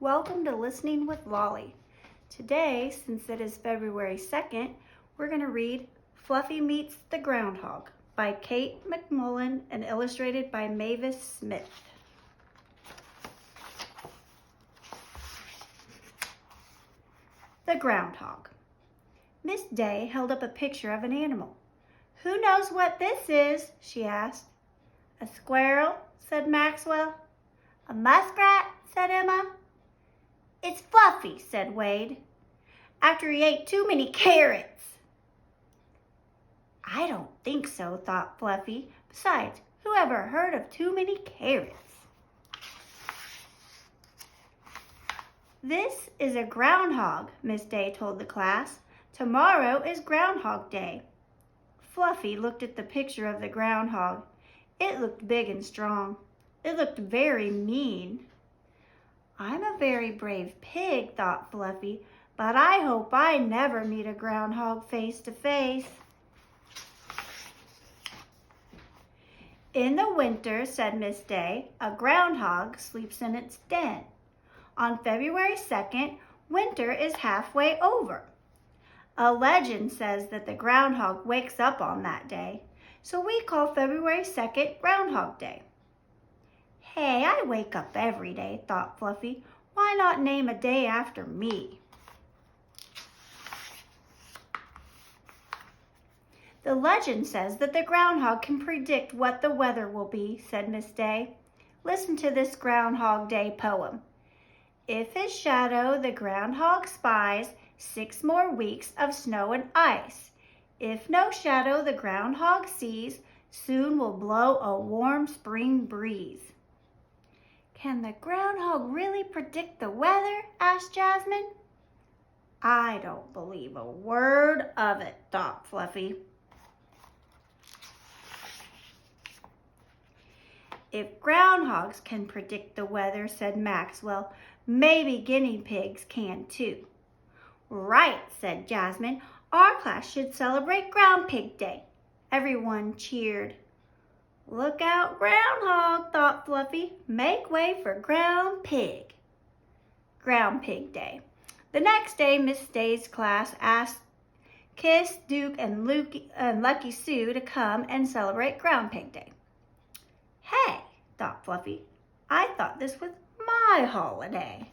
Welcome to Listening with Lolli. Today, since it is February 2nd, we're going to read Fluffy Meets The Groundhog by Kate McMullan and illustrated by Mavis Smith. The Groundhog. Miss Day held up a picture of an animal. "Who knows what this is?" she asked. "A squirrel," said Maxwell. "A muskrat," said Emma. "It's Fluffy," said Wade, "after he ate too many carrots." "I don't think so," thought Fluffy. "Besides, who ever heard of too many carrots?" "This is a groundhog," Miss Day told the class. "Tomorrow is Groundhog Day." Fluffy looked at the picture of the groundhog. It looked big and strong. It looked very mean. "I'm a very brave pig," thought Fluffy, "but I hope I never meet a groundhog face to face." "In the winter," said Miss Day, "a groundhog sleeps in its den. On February 2nd, winter is halfway over. A legend says that the groundhog wakes up on that day, so we call February 2nd Groundhog Day." "Hey, I wake up every day," thought Fluffy. "Why not name a day after me?" "The legend says that the groundhog can predict what the weather will be," said Miss Day. "Listen to this Groundhog Day poem. If his shadow the groundhog spies, 6 more weeks of snow and ice. If no shadow the groundhog sees, soon will blow a warm spring breeze." "Can the groundhog really predict the weather?" asked Jasmine. "I don't believe a word of it," thought Fluffy. "If groundhogs can predict the weather," said Maxwell, "maybe guinea pigs can too." "Right," said Jasmine. "Our class should celebrate Ground Pig Day." Everyone cheered. "Look out, groundhog," thought Fluffy. "Make way for Ground Pig." Ground Pig Day. The next day, Miss Day's class asked Kiss, Duke, and Lucky Sue to come and celebrate Ground Pig Day. "Hey," thought Fluffy, "I thought this was my holiday."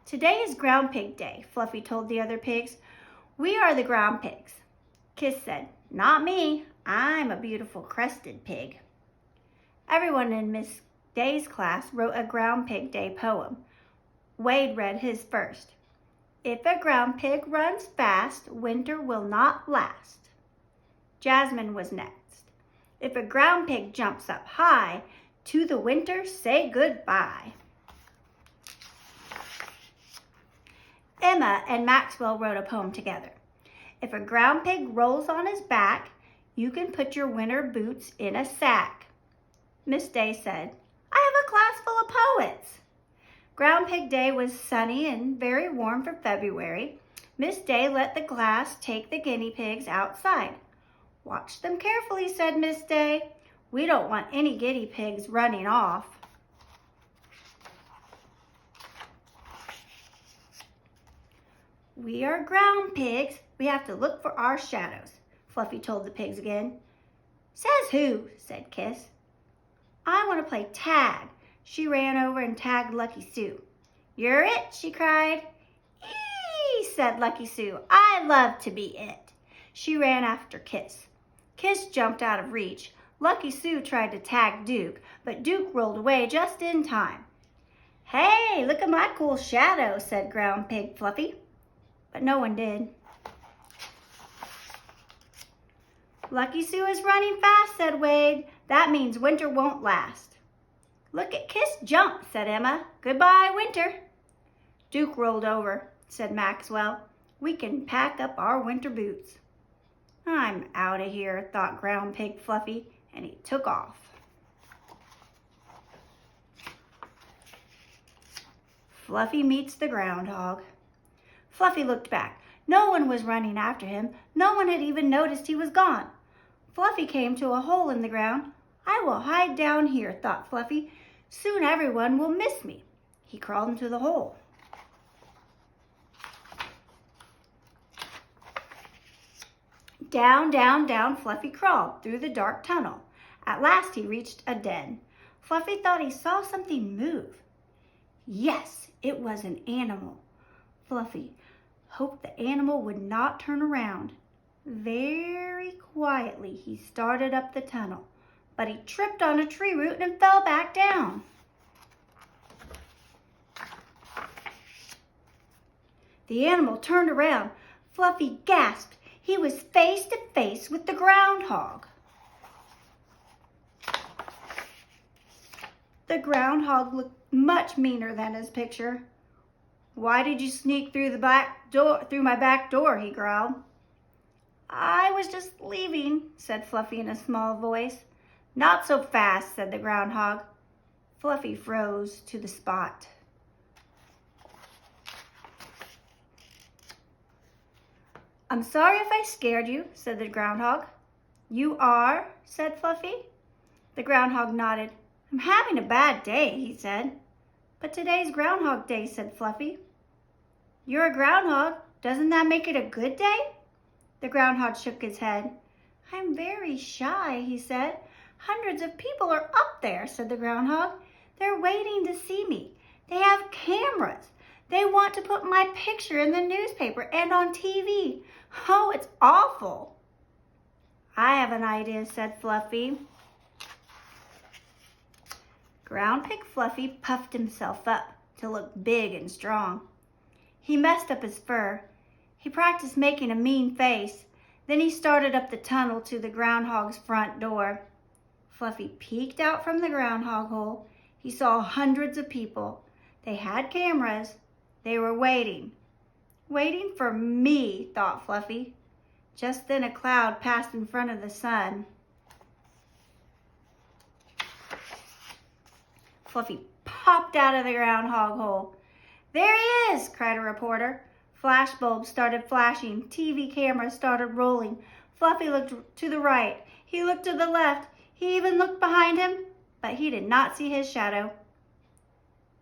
"Today is Ground Pig Day," Fluffy told the other pigs. "We are the ground pigs." Kiss said, "Not me. I'm a beautiful crested pig." Everyone in Miss Day's class wrote a Ground Pig Day poem. Wade read his first. "If a ground pig runs fast, winter will not last." Jasmine was next. "If a ground pig jumps up high, to the winter say goodbye." Emma and Maxwell wrote a poem together. "If a ground pig rolls on his back, you can put your winter boots in a sack." Miss Day said, "I have a class full of poets." Ground Pig Day was sunny and very warm for February. Miss Day let the class take the guinea pigs outside. "Watch them carefully," said Miss Day. "We don't want any guinea pigs running off." "We are ground pigs. We have to look for our shadows," Fluffy told the pigs again. "Says who?" said Kiss. "I want to play tag." She ran over and tagged Lucky Sue. "You're it," she cried. "Eee," said Lucky Sue. "I love to be it." She ran after Kiss. Kiss jumped out of reach. Lucky Sue tried to tag Duke, but Duke rolled away just in time. "Hey, look at my cool shadow," said Ground Pig Fluffy. But no one did. "Lucky Sue is running fast," said Wade. "That means winter won't last." "Look at Kiss jump," said Emma. "Goodbye, winter." "Duke rolled over," said Maxwell. "We can pack up our winter boots." "I'm out of here," thought Ground Pig Fluffy, and he took off. Fluffy Meets the Groundhog. Fluffy looked back. No one was running after him. No one had even noticed he was gone. Fluffy came to a hole in the ground. I will hide down here, thought Fluffy. Soon everyone will miss me. He crawled into the hole. Down, down, down Fluffy crawled through the dark tunnel. At last he reached a den. Fluffy thought he saw something move. Yes, it was an animal. Fluffy hoped the animal would not turn around. Very quietly he started up the tunnel, but he tripped on a tree root and fell back down. The animal turned around. Fluffy gasped. He was face to face with the groundhog. The groundhog looked much meaner than his picture. Why did you sneak through my back door? He growled. I was just leaving, said Fluffy in a small voice. Not so fast, said the groundhog. Fluffy froze to the spot. I'm sorry if I scared you, said the groundhog. You are, said Fluffy. The groundhog nodded. I'm having a bad day, he said. But today's Groundhog Day, said Fluffy. You're a groundhog. Doesn't that make it a good day? The groundhog shook his head. I'm very shy, he said. Hundreds of people are up there, said the groundhog. They're waiting to see me. They have cameras. They want to put my picture in the newspaper and on TV. Oh, it's awful. I have an idea, said Fluffy. Ground Pig Fluffy puffed himself up to look big and strong. He messed up his fur. He practiced making a mean face. Then he started up the tunnel to the groundhog's front door. Fluffy peeked out from the groundhog hole. He saw hundreds of people. They had cameras. They were waiting. Waiting for me, thought Fluffy. Just then a cloud passed in front of the sun. Fluffy popped out of the groundhog hole. There he is, cried a reporter. Flash bulbs started flashing. TV cameras started rolling. Fluffy looked to the right. He looked to the left. He even looked behind him, but he did not see his shadow.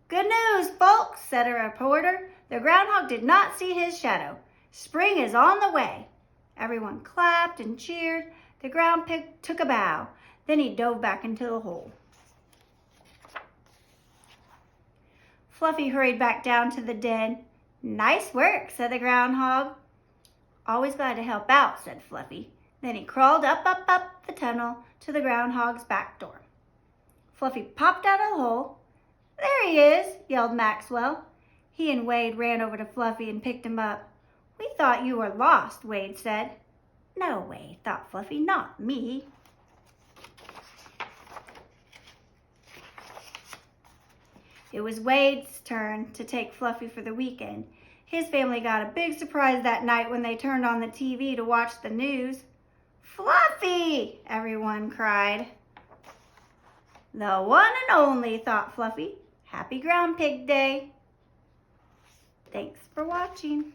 Good news, folks, said a reporter. The groundhog did not see his shadow. Spring is on the way. Everyone clapped and cheered. The ground pig took a bow. Then he dove back into the hole. Fluffy hurried back down to the den. Nice work, said the groundhog. Always glad to help out, said Fluffy. Then he crawled up the tunnel to the groundhog's back door. Fluffy popped out of the hole. There he is, yelled Maxwell. He and Wade ran over to Fluffy and picked him up. We thought you were lost, Wade said. No way, thought Fluffy, not me. It was Wade's turn to take Fluffy for the weekend. His family got a big surprise that night when they turned on the TV to watch the news. Fluffy! Everyone cried. The one and only, thought Fluffy. Happy Ground Pig Day. Thanks for watching.